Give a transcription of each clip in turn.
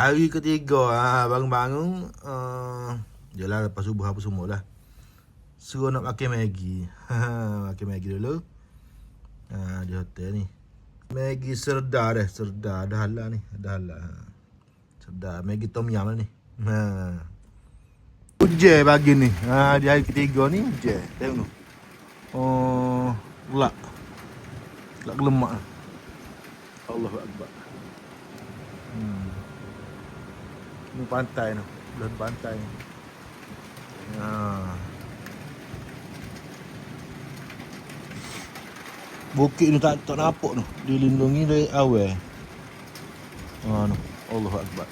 Hari ketiga bangun-bangun Yalah lepas subuh apa semua lah. Suruh nak makan Maggi. Makan Maggi dulu di hotel ni. Maggi Serdar Serdar dah halal ni. Dah halal. Serdar Maggi Tom Yum lah ni. Hujan pagi ni. Di hari ketiga ni hujan. Tengok tu. Ulak gelemak. Allahu Akbar. Ni pantai tu. Belah pantai ni. Bukit ni tak nampak tu. Dilindungi dari awal. Tu. Allahu Akbar.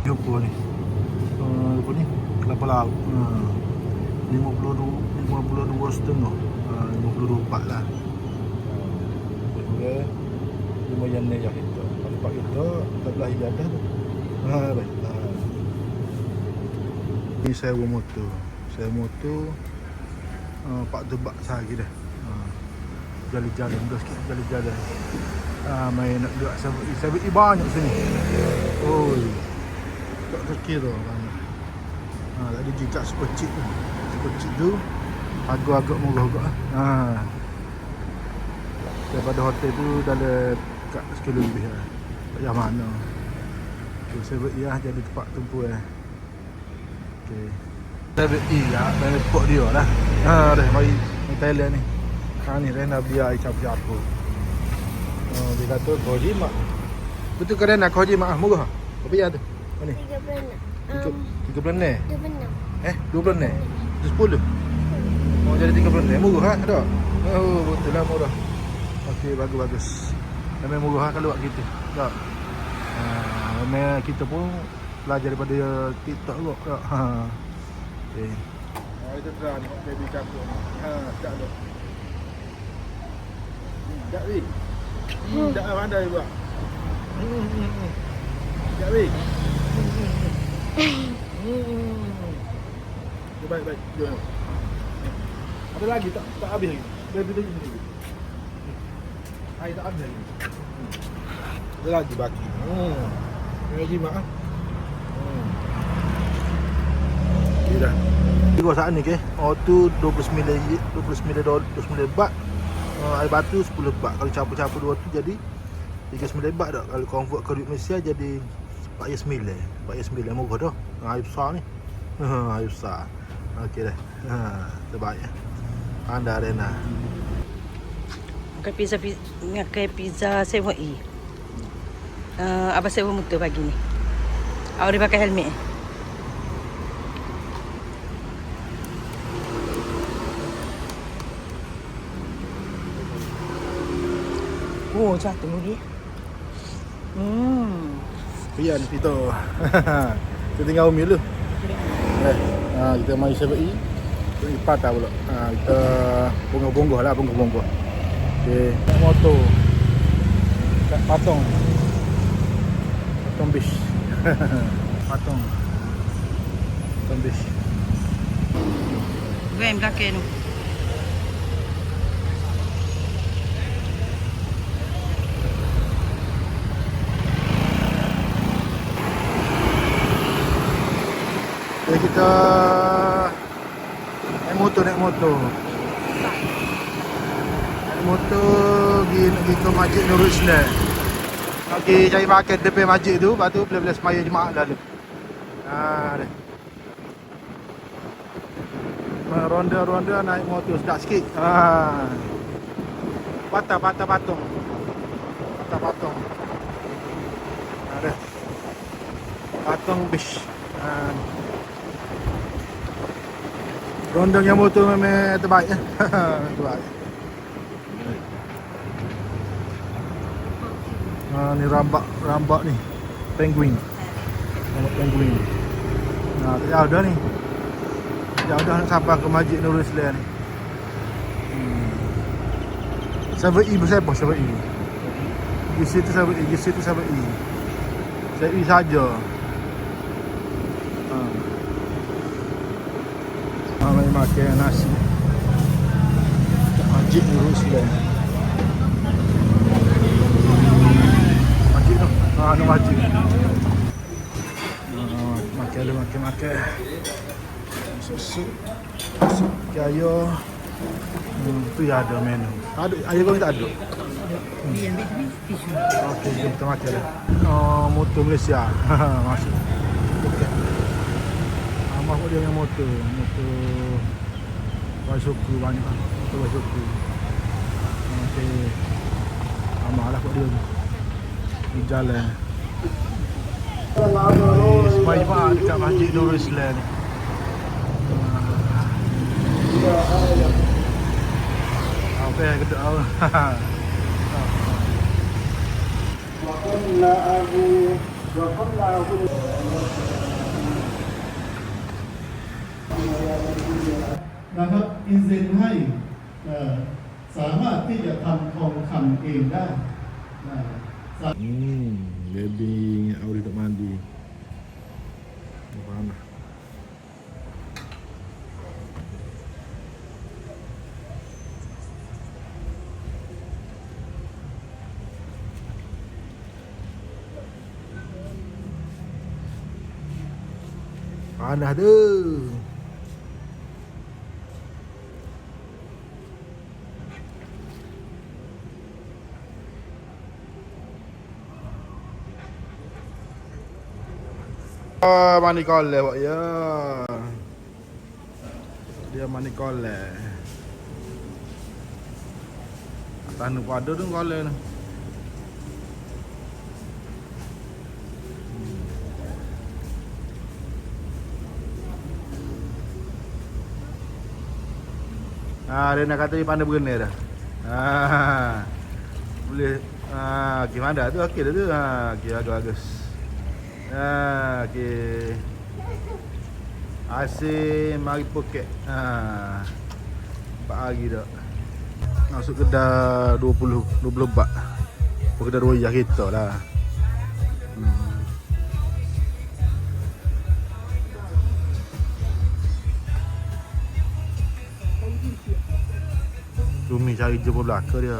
Jumpa ni. Apa ni? Kelapa laut. 52 setengah. 54 lah. Okey. Lumayan ni yang kita. Kalau pak kita belah ibadah tu. Baik. Ni sewa motor. Sewa motor pak tebak sehari dah. Jalan-jalan dah sikit jalan-jalan. Main nak duduk sabit banyak sini. Oi. Tak terkira banyak. Tadi pergi kat Supercheap tu. Supercheap tu agak murah juga. Daripada hotel tu dah ada kat sekilo lebih lah. Tak payah mana. Okay, Sabit lah jadi tempat tumpu Okay. Sabit lah, dari port dia lah. Dah mari Thailand ni. Ni Rena biar siapa-siapa. Dia kata kau jimat. Betul ke Rena kau jimat murah? Apa ya tu? Mana ni? 3 bulan. 2 bulan. 10. Mau jadi 3 bulan. Murah tak? Oh, betul lah murah. Okey, bagus. Memang murah kalau buat kita. Tak. Memang kita pun belajar daripada TikTok juga. Tak. Okey. Kita try ni baby kaku. Tak ada. Tak ni. Tak pandai buat. Tak ni. Baik. Jom. Ada lagi tak habis lagi. Baby tu ni. Air tak habis lagi. Ada lagi baki. Lagi mak. Okey dah. Tiga saat ni ke. Tu 29 baht. Air batu 10 baht. Kalau campur-campur dua tu jadi 39 baht tak. Kalau convert ke duit Malaysia jadi 49 murah dah. Air besar ni. Air besar. Okey dah. Terbaik. Anda Rena. Makan pizza sewa Abang sewa motor pagi ni. Awak dia pakai helmet. Oh, jatuh lagi. Pian kita. Kita tinggal Umi dulu. Kita mai Sabai. Kita patah pula. Kita bonggoh-bonggoh lah, bonggoh-bonggoh. Okey, naik motor. Kat Patong Beach. Patong Beach. Vem belakang tu. Okay, kita naik motor. Pergi ke Masjid Nurul Islam. Pergi cari makan depan masjid tu, lepas tu bila-bila semaya jemaah lalu. Dah. Ronda naik motor sedap sikit. Patah Patong. Dah. Patong Beach. Rondanya motor memang terbaik. Terbaik. Ni rambak ni. Penguin. Rambak penguin. Tak jauh dah ni. Jauh dah nak sampai ke Masjid Nurul Islam ni. 7E berapa 7E? Di situ 7E, di situ 7E. 7E saja. Mari makan nasi. Masjid Nurul Islam. Masjid tu. Ada masjid. Makan. Susu. Kaya. Tu ya ada menu. Ada ayah kau tak ada. Okey, jom kita makan dah. Oh, motor Malaysia. Masuk. Okey. Amak dia yang motor Basuku banyak. Motor Basuku. Okey. Amak lah kau dia tu. Di jalan. Semua jemaah dekat Masjid Nurul Islam ni. Okey, kedua awal.นะครับอินเซนให้สามารถที่จะทำทองคำเองได้ Baby ingat Auri tak mandi. Faham dah. Panas tu. Mani kolek buat ya. Dia mani kolek. Atas nu pada tu kolek tu. Dia nak kata dia pandai berenang dah. Boleh. Gimana tu? Okey dah tu. Okey, bagus. Okey. Asyik mari poket. 4 hari dah. Masuk kedai 20 baht. Kedai royah kita lah. Rumi cari jumpa belakang dia.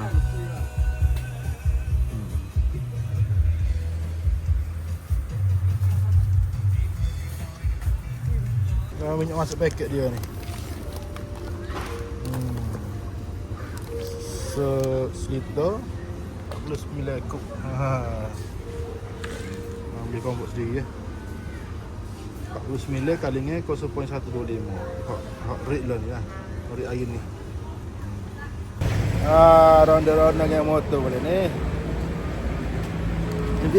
Minyak masuk paket dia ni. Seliter 49 kub. Ambil kompok sendiri ya. 49 kali dengan 0.125. Hak rate lah ni lah. Rate air ni. Ronda-ronda dengan motor boleh ni. Nanti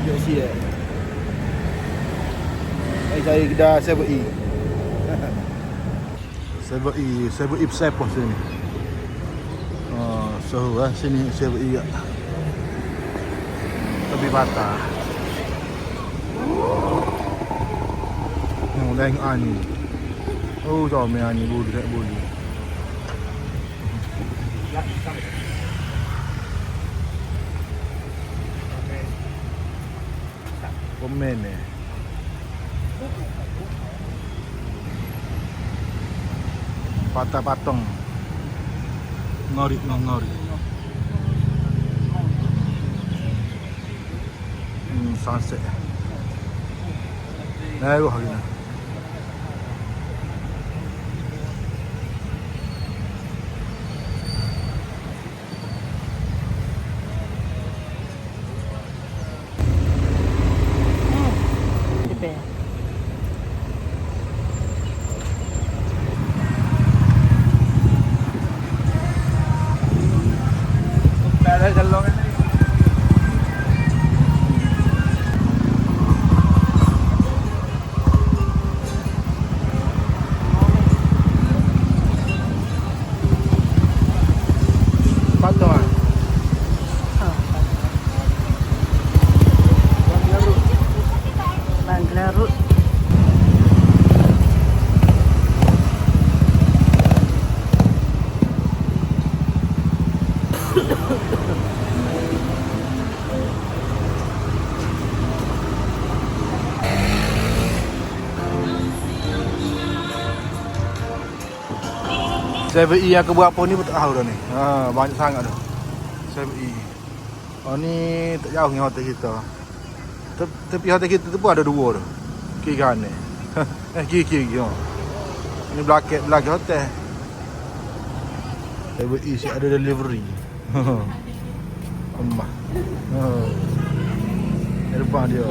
Nanti siap. Cari kedai 7E. 7E besar pun sini. So sini 7E ya. Lebih patah. Lain ani. Oh, jom ani bulu tak bulu. Komen ni. Patah patong. Ngori. Sunset. Nah, hari ni. 7E yang ke berapa ni pun tak tahu dah ni. Banyak sangat dah. 7E. Oh ni tak jauh dengan hotel kita. Tepi hotel kita tu pun ada dua tu. Kiri kanan. Kiri. Ini belakang hotel. 7E si ada delivery. Emak. Depan dia.